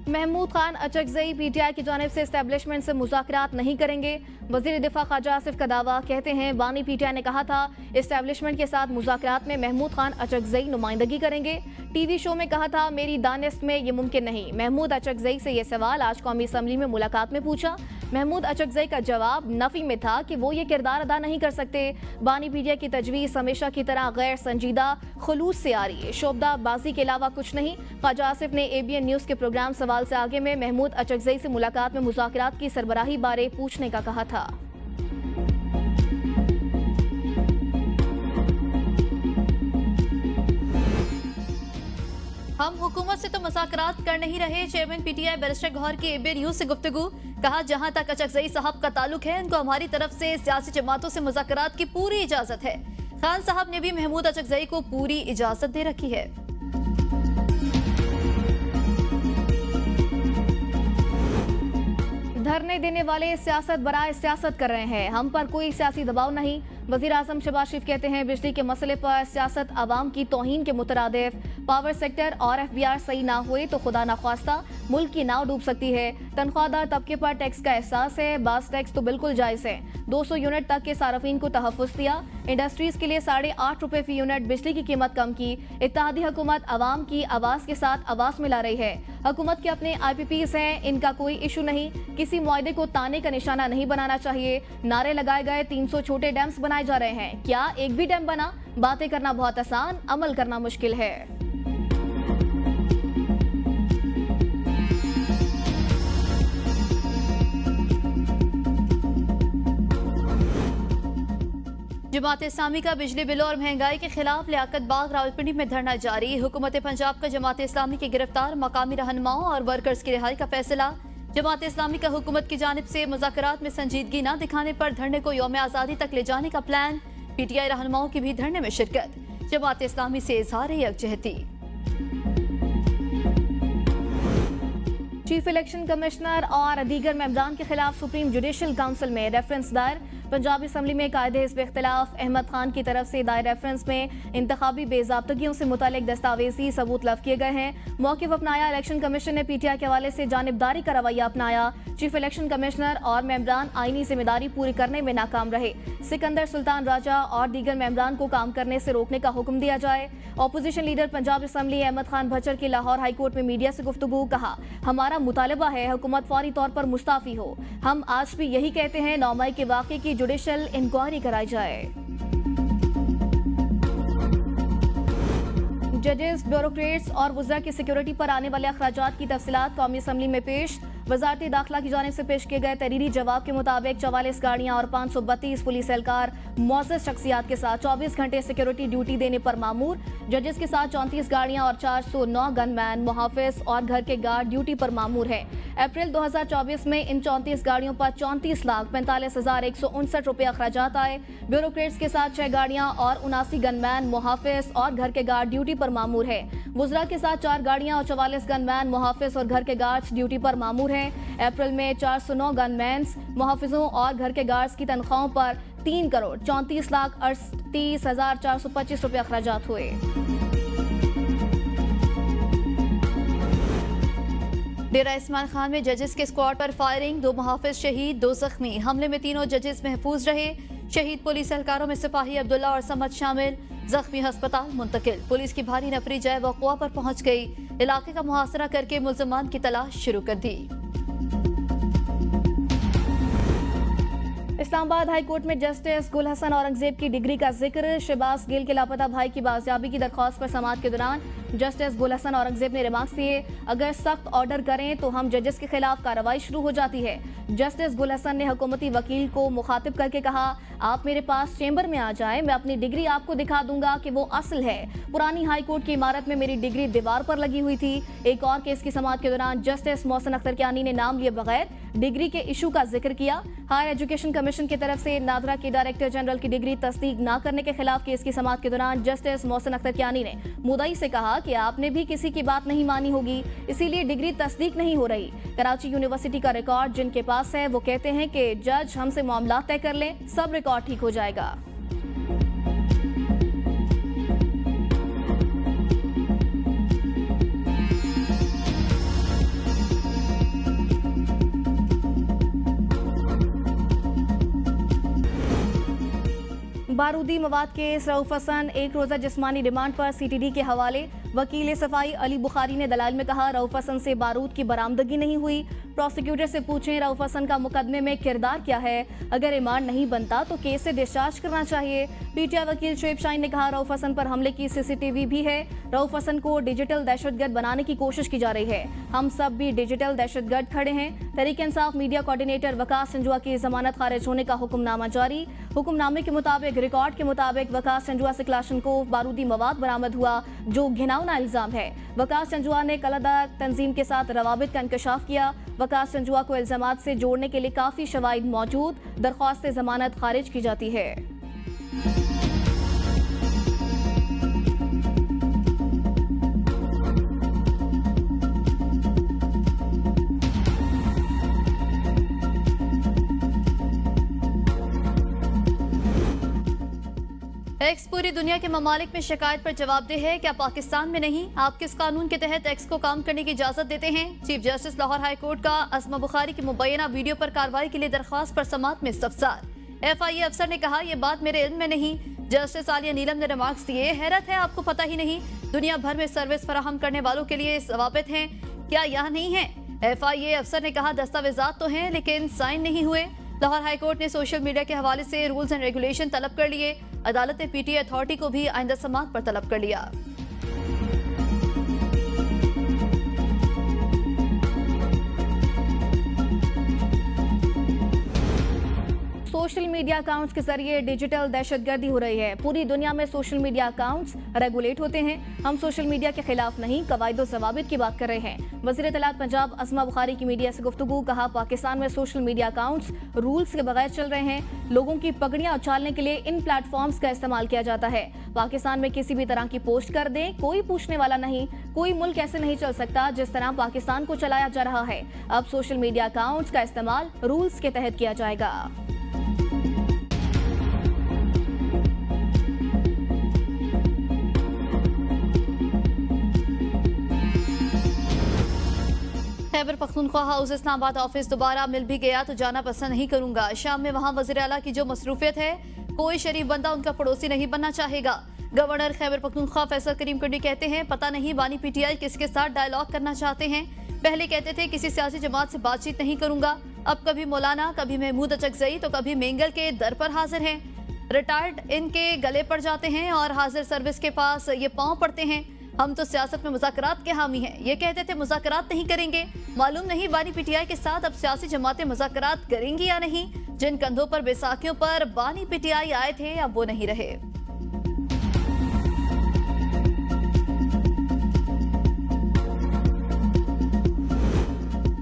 Mahmood Khan Achakzai PTI की जानिब से एस्टेब्लिशमेंट से मुज़ाकरात नहीं करेंगे। वज़ीर दिफा ख्वाजा आसिफ का दावा। कहते हैं बानी पीटीआई ने कहा था एस्टेब्लिशमेंट के साथ मुज़ाकरात में महमूद खान अचकजई नुमाइंदगी करेंगे। टीवी शो में कहा था मेरी दानिश में ये मुमकिन नहीं। महमूद अचकजई से ये सवाल आज कौमी असम्बली में मुलाकात में पूछा। महमूद अचकजई का जवाब नफी में था कि वो ये किरदार अदा नहीं कर सकते। बानी पीटीआई की तजवीज़ हमेशा की तरह गैर संजीदा खुलूस से आ रही है, शोबदा बाजी के अलावा कुछ नहीं। ख्वाजा आसिफ ने ABN न्यूज़ के प्रोग्राम सवाल से आगे में महमूद अचकजई से मुलाकात में मुज़ाकरात की सरबराही बारे पूछने का कहा था। हम हुकूमत से तो मुज़ाकरात कर नहीं रहे। चेयरमैन पीटीआई बैरिस्टर गौहर की ABN न्यूज़ से गुफ्तगू। कहा जहां तक अचकजई साहब का ताल्लुक है इनको हमारी तरफ से सियासी जमातों से मुज़ाकरात की पूरी इजाजत है। खान साहब ने भी महमूद अचकजई को पूरी इजाजत दे रखी है। धरने देने वाले सियासत बराए सियासत कर रहे हैं, हम पर कोई सियासी दबाव नहीं। वज़ीर आज़म शहबाज शरीफ कहते हैं बिजली के मसले पर सियासत आवाम की तौहीन के मुतरादिफ। पावर सेक्टर और FBR सही ना हुए तो खुदा ना ख्वास्ता मुल्क की नाव डूब सकती है। तनख्वाहदार तबके पर टैक्स का एहसास है, बास टैक्स तो बिल्कुल जायज़ है। 200 यूनिट तक के सार्फिन को तहफ़्फ़ुज़ दिया। इंडस्ट्रीज़ के लिए 8.5 रुपये फी यूनिट बिजली की कीमत कम की। इत्तेहादी हुकूमत आवाम की आवाज़ के साथ आवाज़ मिला रही है। हुकूमत के अपने IPPs हैं, इनका कोई इशू नहीं। किसी मुआहदे को ताने का निशाना नहीं बनाना चाहिए। नारे लगाए गए 300 छोटे डैम्स बनाए जा रहे हैं, क्या एक भी डैम बना? बातें करना बहुत आसान, अमल करना मुश्किल है। जमात इस्लामी का बिजली बिलों और महंगाई के खिलाफ लियाकत बाग रावलपिंडी में धरना जारी। हुकूमत पंजाब का जमात इस्लामी के गिरफ्तार मकामी रहनुमाओं और वर्कर्स की रिहाई का फैसला। जमात इस्लामी का हुकूमत की जानिब से मुज़ाकरात में संजीदगी न दिखाने पर धरने को यौम आज़ादी तक ले जाने का प्लान। PTI रहनुमाओं की भी धरने में शिरकत। जमात इस्लामी से इज़हार यकजहती। चीफ इलेक्शन कमिश्नर और दीगर मेंबरान के खिलाफ सुप्रीम जुडिशल काउंसिल में रेफरेंस दायर। पंजाब असम्बली में कायदे हिज़्ब इख्तिलाफ अहमद खान की तरफ से दायर रेफरेंस में इंतखाबी बेज़ाब्तगियों से मुतालिक दस्तावेजी सबूत तलब किए गए हैं। मौक़िफ़ अपनाया। इलेक्शन कमीशन ने PTI के हवाले से जानिबदारी का रवैया अपनाया। चीफ इलेक्शन कमिश्नर और मेंबरान आईनी जिम्मेदारी पूरी करने में नाकाम रहे। सिकंदर सुल्तान राजा और दीगर मेंबरान को काम करने से रोकने का हुक्म दिया जाए। Opposition leader Punjab assembly Ahmad Khan Bhachar की लाहौर हाईकोर्ट में मीडिया से गुफ्तगू। कहा हमारा मुतालबा है हुकूमत फौरी तौर पर मुस्ताफी हो। हम आज भी यही कहते हैं 9 मई के वाक़े की जुडिशल इंक्वायरी कराई जाए। जजेस, ब्यूरोक्रेट्स और वज़रा की सिक्योरिटी पर आने वाले अखराजात की तफसीलात कौमी असम्बली में पेश। वजारती दाखिला की जानिब से पेश किए गए तहरीरी जवाब के मुताबिक 44 गाड़ियां और 532 पुलिस एहलकार मौजूद शख्सियात के साथ 24 घंटे सिक्योरिटी ड्यूटी देने पर मामूर। जजेस के साथ 34 गाड़ियां और 409 गनमैन, मुहाफिज और घर के गार्ड ड्यूटी पर मामूर हैं। अप्रैल 2024 में इन 34 गाड़ियों पर 34,45,159 रुपये अखराजात आए। ब्यूरोक्रेट्स के साथ 6 गाड़ियां और 79 गनमैन, मुहाफिज और घर के गार्ड ड्यूटी पर मामूर है। वज़रा के साथ 4 गाड़ियां और 44 गनमैन, मुहाफिज और घर के गार्ड्स ड्यूटी पर मामूर हैं। अप्रैल में 409 गनमैन्स, मुहाफिजों और घर के गार्ड्स की तनख्वाहों पर 3,34,38,425 रुपये अखराजात हुए। डेरा इस्माइल खान में जजेस के स्क्वाड पर फायरिंग, 2 मुहाफिज शहीद, 2 जख्मी। हमले में 3 जजेस महफूज रहे। शहीद पुलिस एहलकारों में सिपाही अब्दुल्ला और समद शामिल। जख्मी अस्पताल मुंतकिल। पुलिस की भारी नफरी जाए वक़ुआ पर पहुंच गई। इलाके का मुहासरा करके मुल्ज़िमान की तलाश शुरू कर दी। इस्लामाबाद हाई कोर्ट में जस्टिस गुल हसन औरंगजेब की डिग्री का जिक्र। शहबाज गिल के लापता भाई की बाजियाबी की दरख्वास्त पर समाअत के दौरान जस्टिस गुल हसन औरंगजेब ने रिमार्क्स दिए, अगर सख्त ऑर्डर करें तो हम जजेस के खिलाफ कार्रवाई शुरू हो जाती है। जस्टिस गुल हसन ने हुकूमती वकील को मुखातिब करके कहा, आप मेरे पास चेंबर में आ जाएं, मैं अपनी डिग्री आपको दिखा दूंगा कि वो असल है। पुरानी हाई कोर्ट की इमारत में मेरी डिग्री दीवार पर लगी हुई थी। एक और केस की समाअत के दौरान जस्टिस मोहसिन अख्तर कियानी ने नाम लिए बगैर डिग्री के इशू का जिक्र किया। हायर एजुकेशन कमीशन की तरफ से नादरा के डायरेक्टर जनरल की डिग्री तस्दीक न करने के खिलाफ केस की समाअत के दौरान जस्टिस मोहसिन अख्तर कियानी ने मुद्दई से कहा कि आपने भी किसी की बात नहीं मानी होगी, इसीलिए डिग्री तस्दीक नहीं हो रही। कराची यूनिवर्सिटी का रिकॉर्ड जिनके पास है वो कहते हैं कि जज हमसे मामला तय कर लें, सब रिकॉर्ड ठीक हो जाएगा। बारूदी मवाद केस रऊफ हसन एक रोजा जिस्मानी रिमांड पर सीटीडी के हवाले। वकील सफाई अली बुखारी ने दलाल में कहा रऊफ हसन से बारूद की बरामदगी नहीं हुई। प्रोसिक्यूटर से पूछें रऊफ हसन का मुकदमे में किरदार क्या है, अगर रिमांड नहीं बनता तो केस से डिस्चार्ज करना चाहिए। पीटीआई वकील शोएब शाहीन ने कहा रऊफ हसन पर हमले की सीसीटीवी भी है। रऊफ हसन को डिजिटल दहशतगर्द बनाने की कोशिश की जा रही है। हम सब भी डिजिटल दहशतगर्द खड़े हैं। तहरीक इंसाफ मीडिया कोऑर्डिनेटर वकास संजुआ की जमानत खारिज होने का हुक्मनामा जारी। हुक्मनामे के मुताबिक रिकॉर्ड के मुताबिक वकास संजुआ से क्लाशनकोव बारूदी मवाद बरामद हुआ जो घिनौना इल्जाम है। वकास संजुआ ने कलादार तंजीम के साथ रवाबित का इंकशाफ किया। वकास संजुआ को इल्जामात से जोड़ने के लिए काफी शवाहिद मौजूद, दरख्वास्त जमानत खारिज की जाती है। एक्स पूरी दुनिया के ममालिक में शिकायत पर जवाबदेह है, क्या पाकिस्तान में नहीं? आप किस कानून के तहत एक्स को काम करने की इजाजत देते हैं? Chief justice Lahore high court का अस्मा बुखारी की मुबैना वीडियो पर कार्रवाई के लिए दरख्वास्त पर समाअत में इस्तफसार। FIA अफसर ने कहा, यह बात मेरे इल्म में नहीं। जस्टिस आलिया नीलम ने रिमार्क्स दिए, हैरत है आपको पता ही नहीं, दुनिया भर में सर्विस फराहम करने वालों के लिए जवाबित हैं, क्या यह नहीं है? FIA अफसर ने कहा, दस्तावेजात तो हैं लेकिन साइन नहीं हुए। लाहौर हाई कोर्ट ने सोशल मीडिया के हवाले से रूल्स एंड रेगुलेशन तलब कर लिए। अदालत ने PTA अथॉरिटी को भी आइंदा समाअत पर तलब कर लिया। सोशल मीडिया अकाउंट्स के जरिए डिजिटल दहशतगर्दी हो रही है। पूरी दुनिया में सोशल मीडिया अकाउंट्स रेगुलेट होते हैं। हम सोशल मीडिया के खिलाफ नहीं, कवायद ज़वाबित की बात कर रहे हैं। वज़ीर इत्तलात पंजाब अस्मा बुखारी की मीडिया से गुफ्तगू। कहा, पाकिस्तान में सोशल मीडिया अकाउंट्स रूल्स के बगैर चल रहे हैं। लोगों की पगड़ियां उछालने के लिए इन प्लेटफॉर्म्स का इस्तेमाल किया जाता है। पाकिस्तान में किसी भी तरह की पोस्ट कर दें, कोई पूछने वाला नहीं। कोई मुल्क ऐसे नहीं चल सकता जिस तरह पाकिस्तान को चलाया जा रहा है। अब सोशल मीडिया अकाउंट्स का इस्तेमाल रूल्स के तहत किया जाएगा। खैबर पख्तूनख्वा हाउस इस्लामाबाद ऑफिस दोबारा मिल भी गया तो जाना पसंद नहीं करूंगा। शाम में वहां वज़ीर आला की जो मसरूफियत है, कोई शरीफ बंदा उनका पड़ोसी नहीं बनना चाहेगा। गवर्नर खैबर पख्तूनख्वा फैसल करीम कुंडी कहते हैं, पता नहीं बानी PTI किसके साथ डायलॉग करना चाहते हैं। पहले कहते थे किसी सियासी जमात से बातचीत नहीं करूंगा, अब कभी मौलाना, कभी महमूद अचकजई तो कभी मेंगल के दर पर हाजिर हैं। रिटायर्ड इनके गले पड़ जाते हैं और हाजिर सर्विस के पास ये पांव पड़ते हैं। हम तो सियासत में मुज़ाकरात के हामी हैं। ये कहते थे मुज़ाकरात नहीं करेंगे, मालूम नहीं बानी PTI के साथ अब सियासी जमातें मुज़ाकरात करेंगी या नहीं। जिन कंधों पर बैसाखियों पर बानी PTI आए थे अब वो नहीं रहे।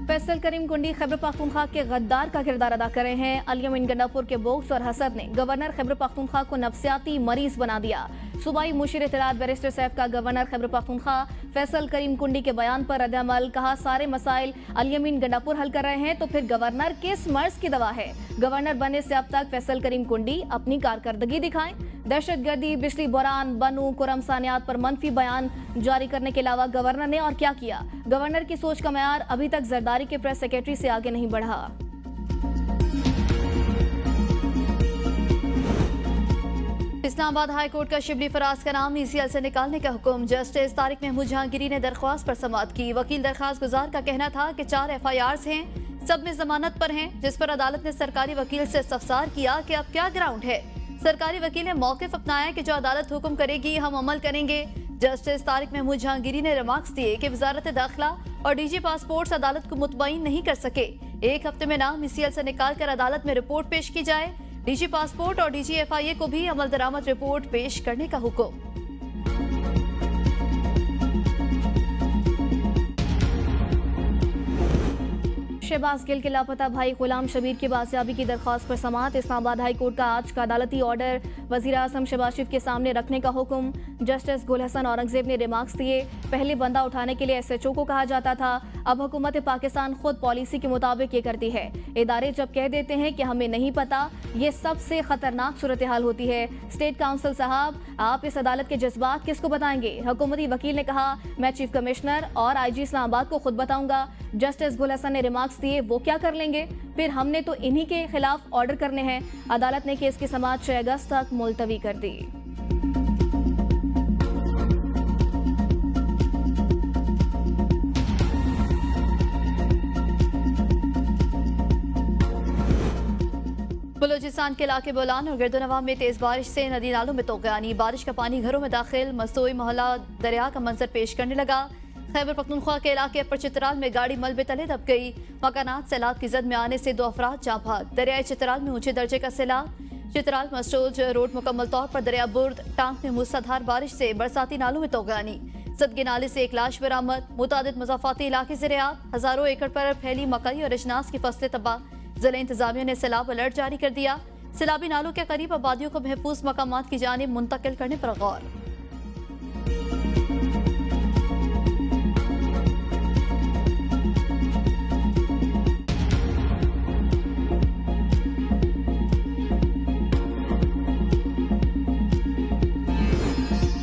फैसल करीम कुंडी खैबर पख्तूनख्वा के गद्दार का किरदार अदा कर रहे हैं। अल-यमीन गंडापुर के बोक्स और हसद ने गवर्नर खैबर पख्तूनख्वा को नफ्सियाती मरीज बना दिया। सूबाई मुशीर इत्तलात बैरिस्टर सैफ का गवर्नर खैबर पख्तूनख्वा फैसल करीम कुंडी के बयान पर रद्द-ए-अमल। कहा, सारे मसाइल अल-यमीन गंडापुर हल कर रहे हैं तो फिर गवर्नर किस मर्ज की दवा है? गवर्नर बनने से अब तक फैसल करीम कुंडी अपनी कारकर्दगी दिखाएं। दहशतगर्दी, बिजली बहरान, बनू कुरमसानियात पर मनफी बयान जारी करने के अलावा गवर्नर ने और क्या किया? गवर्नर की सोच का मयार अभी तक जरदारी के प्रेस सेक्रेटरी से आगे नहीं बढ़ा। इस्लामाबाद हाई कोर्ट का शिबली फराज का नाम ECL से निकालने का हुक्म। जस्टिस तारिक महमूद जहांगीरी ने दरख्वास्त पर समाअत की। वकील दरख्वास्त गुजार का कहना था कि 4 FIRs हैं, सब में जमानत पर हैं, जिस पर अदालत ने सरकारी वकील से इस्तफसार किया कि अब क्या ग्राउंड है। सरकारी वकील ने मौक़िफ़ अपनाया कि जो अदालत हुक्म करेगी हम अमल करेंगे। जस्टिस तारिक महमूद जहांगीरी ने रिमार्क्स दिए कि वजारत दाखिला और DG पासपोर्ट्स अदालत को मुतमईन नहीं कर सके। 1 हफ्ते में नाम ECL से निकाल कर अदालत में रिपोर्ट पेश की जाए। DG पासपोर्ट और DG FIA को भी अमल दरामद रिपोर्ट पेश करने का हुक्म। शहबाज गिल के लापता भाई गुलाम शबीर की बाजियाबी की दरख्वास्त पर समाअत। इस्लामाबाद हाई कोर्ट का आज का अदालती ऑर्डर वज़ीर आज़म शहबाज शरीफ के सामने रखने का हुक्म। जस्टिस गुल हसन औरंगजेब ने रिमार्क्स दिए, पहले बंदा उठाने के लिए SHO को कहा जाता था, अब हुकूमत पाकिस्तान खुद पॉलिसी के मुताबिक ये करती है। इदारे जब कह देते हैं कि हमें नहीं पता, ये सबसे खतरनाक सूरत हाल होती है। स्टेट काउंसिल साहब, आप इस अदालत के जज्बात किसको बताएंगे? हुकूमती वकील ने कहा, मैं चीफ कमिश्नर और IG इस्लामाबाद को खुद बताऊंगा। जस्टिस गुल हसन ने रिमार्क्स दिए वो क्या कर लेंगे, फिर हमने तो इन्हीं के खिलाफ ऑर्डर करने हैं। अदालत ने केस की समाअत 6 अगस्त तक मुलतवी कर दी। बलूचिस्तान के इलाके बोलान और गिरदोनवा में तेज बारिश से नदी नालों में तोगयानी, बारिश का पानी घरों में दाखिल, मस्तोई मोहल्ला दरिया का मंजर पेश करने लगा। खैबर पख्तूनख्वा के इलाके पर चित्राल में गाड़ी मलबे तले दब गई, मकानात सैलाब की जद में आने से 2 अफराद जाँ भाग। दरियाए चित्राल में ऊंचे दर्जे का सैलाब, चित्राल मस्टोज रोड मुकम्मल तौर पर दरिया बुर्द, टांग में मूसलाधार बारिश से बरसाती नालों में तोगयानी, सदके नाले से एक लाश बरामद, मुतादिद मुजाफाती इलाके से रियाब, हजारों एकड़ पर फैली मकई और अजनास की फसलें तबाह। जिला इंतजामिया ने सैलाब अलर्ट जारी कर दिया, सैलाबी नालों के करीब आबादियों को महफूज मकामात की जानिब मुंतकिल करने पर गौर।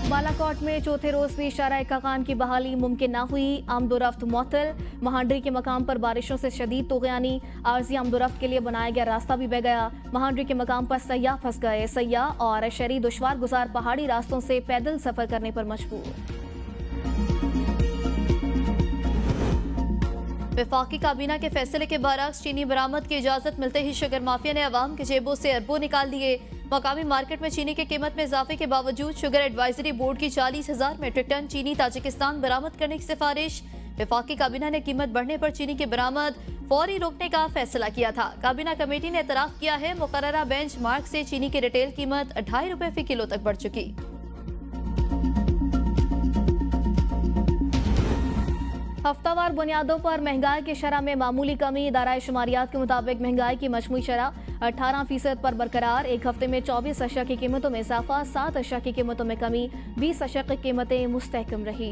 बालाकोट में चौथे रोज भी शराय खान की बहाली मुमकिन न हुई, आमदोरफ्त मुअत्तल। महांडरी के मकाम पर बारिशों से शदीद तोगयानी, आर्जी आमदोरफ्त के लिए बनाया गया रास्ता भी बह गया। महांडरी के मकाम पर सयाह फंस गए, सयाह और शहरी दुश्वार गुजार पहाड़ी रास्तों से पैदल सफर करने पर मजबूर। वफाकी काबीना के फैसले के बरअक्स चीनी बरामद की इजाजत मिलते ही शुगर माफिया ने अवाम की जेबों से अरबों निकाल दिए। मकामी मार्केट में चीनी की कीमत में इजाफे के बावजूद शुगर एडवाइजरी बोर्ड की 40,000 मेट्रिक टन चीनी ताजिकिस्तान बरामद करने की सिफारिश। वफाकी काबीना ने कीमत बढ़ने पर चीनी की बरामद फौरी रोकने का फैसला किया था। काबीना कमेटी ने एतराफ किया है, मुकर्ररा बेंच मार्क से चीनी की रिटेल कीमत 2.5 रुपए फी किलो तक बढ़ चुकी। हफ्तावार बुनियादों पर महंगाई की शरह में मामूली कमी, इदारा शुमारियात के मुताबिक महंगाई की मजमूई शरह 18% पर बरकरार। एक हफ्ते में 24 अशिया की कीमतों में इजाफा, 7 अशिया की कीमतों में कमी, 20 अशिया की कीमतें मुस्तहकम रही।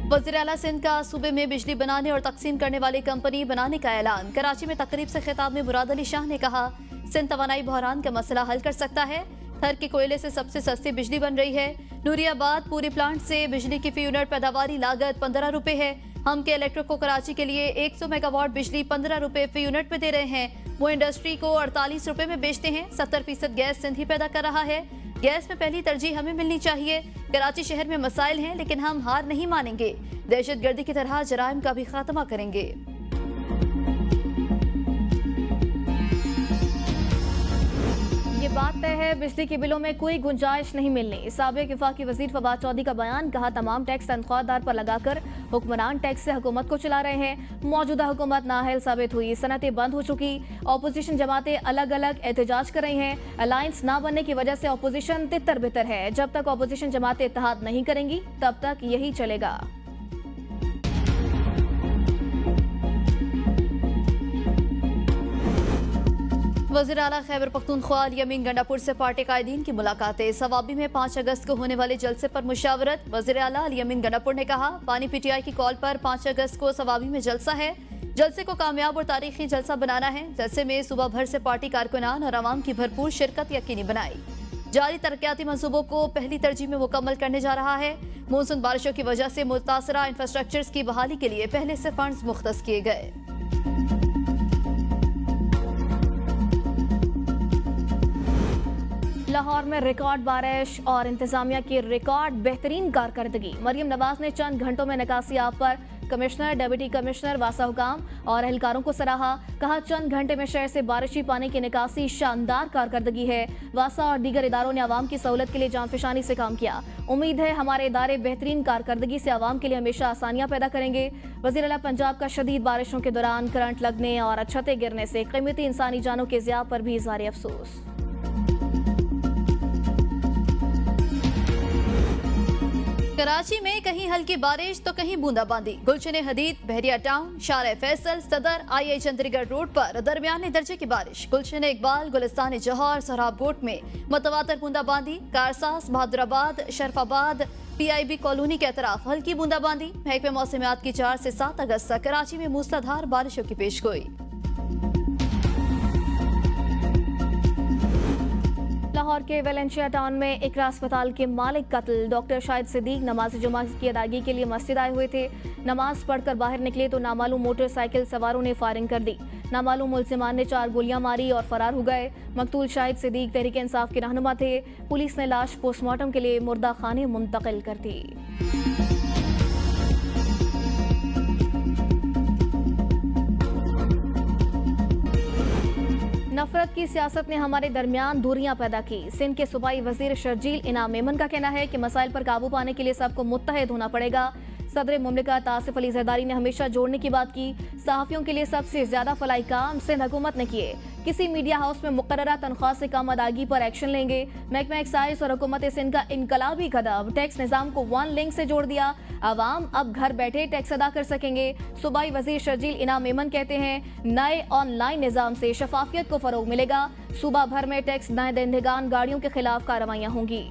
वज़ीर आला सिंध का सूबे में बिजली बनाने और तकसीम करने वाली कंपनी बनाने का ऐलान। कराची में तकरीब से खिताब में मुराद अली शाह ने कहा, सिंध तवानाई बहरान का मसला हल कर सकता है। थर के कोयले से सबसे सस्ती बिजली बन रही है। नूरियाबाद पूरी प्लांट से बिजली की फी यूनिट पैदावारी लागत 15 रुपए है। हम के इलेक्ट्रिक को कराची के लिए 100 मेगावाट बिजली 15 रुपए फी यूनिट में दे रहे हैं। वो इंडस्ट्री को 48 रुपए में बेचते हैं। 70% गैस सिंध ही पैदा कर रहा है। गैस में पहली तरजीह हमें मिलनी चाहिए। कराची शहर में मसाइल हैं, लेकिन हम हार नहीं मानेंगे। दहशतगर्दी की तरह जराइम का भी खात्मा करेंगे। ये बात तय है, बिजली के बिलों में कोई गुंजाइश नहीं मिलनी। साबिक वफाकी वजीर फवाद चौधरी का बयान, कहा तमाम टैक्स तनख्वाहदार पर लगाकर हुक्मरान टैक्स से हुकूमत को चला रहे हैं। मौजूदा हुकूमत नाअहल साबित हुई, सनतें बंद हो चुकी, अपोजिशन जमातें अलग अलग एहतजाज कर रही हैं। अलायंस ना बनने की वजह से अपोजिशन तितर बितर है। जब तक अपोजिशन जमातें इत्तेहाद नहीं करेंगी तब तक यही चलेगा। वज़ीर आला खैबर पख्तूनख्वा यमीन गंडापुर से पार्टी कायदीन की मुलाकातें। सवाबी में 5 अगस्त को होने वाले जलसे पर मुशावरत। वज़ीर आला यमीन गंडापुर ने कहा, पानी पीटीआई की कॉल पर 5 अगस्त को सवाबी में जलसा है। जलसे को कामयाब और तारीखी जलसा बनाना है। जलसे में सुबह भर से पार्टी कारकुनान और आवाम की भरपूर शिरकत यकीनी बनाई। जारी तरक्याती मंसूबों को पहली तरजीह में मुकम्मल करने जा रहा है। मानसून बारिशों की वजह से मुतासरा इंफ्रास्ट्रक्चर की बहाली के लिए पहले से फंड्स मुख्तस किए गए। लाहौर में रिकॉर्ड बारिश और इंतजामिया की रिकॉर्ड बेहतरीन कारकर्दगी। मरियम नवाज ने चंद घंटों में निकासी आप पर कमिश्नर, डिप्टी कमिश्नर, वासा हुकाम और एहलकारों को सराहा। कहा, चंद घंटे में शहर से बारिशी पानी की निकासी शानदार कारकर्दगी है। वासा और दीगर इदारों ने आवाम की सहूलत के लिए जानफशानी से काम किया। उम्मीद है हमारे इदारे बेहतरीन कारकर्दगी से आवाम के लिए हमेशा आसानियां पैदा करेंगे। वज़ीर आला पंजाब का शदीद बारिशों के दौरान करंट लगने और छतें गिरने से कीमती इंसानी जानों के ज़िया पर भी इज़हार अफसोस। कराची में कहीं हल्की बारिश तो कहीं बूंदाबांदी। गुलशन हदीद, बहरिया टाउन, शार फैसल, सदर, आई चंडीगढ़ रोड पर दरमियाने दर्जे की बारिश। गुलशन इकबाल, गुलिस्तान जौहर, सोहराबकोट में मतवातर बूंदाबांदी। कारसास, बहादुराबाद, शरफाबाद, PIB कॉलोनी के अतराफ हल्की बूंदाबांदी। महकमे मौसमियात की 4 से 7 अगस्त तक कराची में मूसलाधार बारिशों की पेशगोई। लाहौर लाहौर के वेलेंशिया टाउन में इकरा अस्पताल के मालिक कत्ल। डॉक्टर शाहिद सिद्दीक नमाज जुमा की अदायगी के लिए मस्जिद आए हुए थे। नमाज पढ़कर बाहर निकले तो नामालूम मोटरसाइकिल सवारों ने फायरिंग कर दी। नामालूम मुलजिमान ने 4 गोलियां मारी और फरार हो गए। मकतूल शाहिद सिद्दीक तहरीक इंसाफ के रहनुमा थे। पुलिस ने लाश पोस्टमार्टम के लिए मुर्दा खाने मुंतकिल कर दी। नफरत की सियासत ने हमारे दरमियान दूरियां पैदा की। सिंध के सूबाई वजीर शर्जील इनाम मेमन का कहना है कि मसाइल पर काबू पाने के लिए सबको मुत्तहिद होना पड़ेगा। सदर मुमलिकत आसिफ अली जरदारी ने हमेशा जोड़ने की बात की। सहाफ़ियों के लिए सबसे ज्यादा फलाई काम सिंध हुकूमत ने किए। किसी मीडिया हाउस में मुकर्ररा तनख्वाह से कम अदायगी पर एक्शन लेंगे। महकमा एक्साइज और हुकूमत सिंध का इनकलाबी कदम, टैक्स निज़ाम को वन लिंक से जोड़ दिया। आवाम अब घर बैठे टैक्स अदा कर सकेंगे। सूबाई वजीर शर्जील इनाम मेमन कहते हैं नए ऑनलाइन निज़ाम से शफाफियत को फरोग मिलेगा। सूबा भर में टैक्स नए दहिंदगान गाड़ियों के खिलाफ कार्रवाइयाँ होंगी।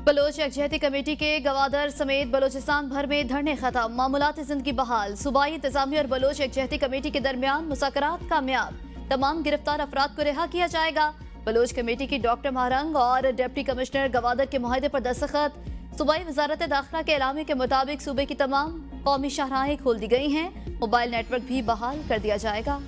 बलोच यकजहती कमेटी के गवादर समेत बलोचिस्तान भर में धरने खत्म। मामूलाती जिंदगी बहाल। सूबाई इंतजामी और बलोच यकजहती कमेटी के दरमियान मुज़ाकरात कामयाब। तमाम गिरफ्तार अफराद को रिहा किया जाएगा। बलोच कमेटी की डॉक्टर महारंग और डिप्टी कमिश्नर गवादर के मुआहदे पर दस्तखत। सूबाई वजारत दाखिला के एलामे के मुताबिक सूबे की तमाम कौमी शाहराहें खोल दी गई हैं। मोबाइल नेटवर्क भी बहाल कर दिया जाएगा।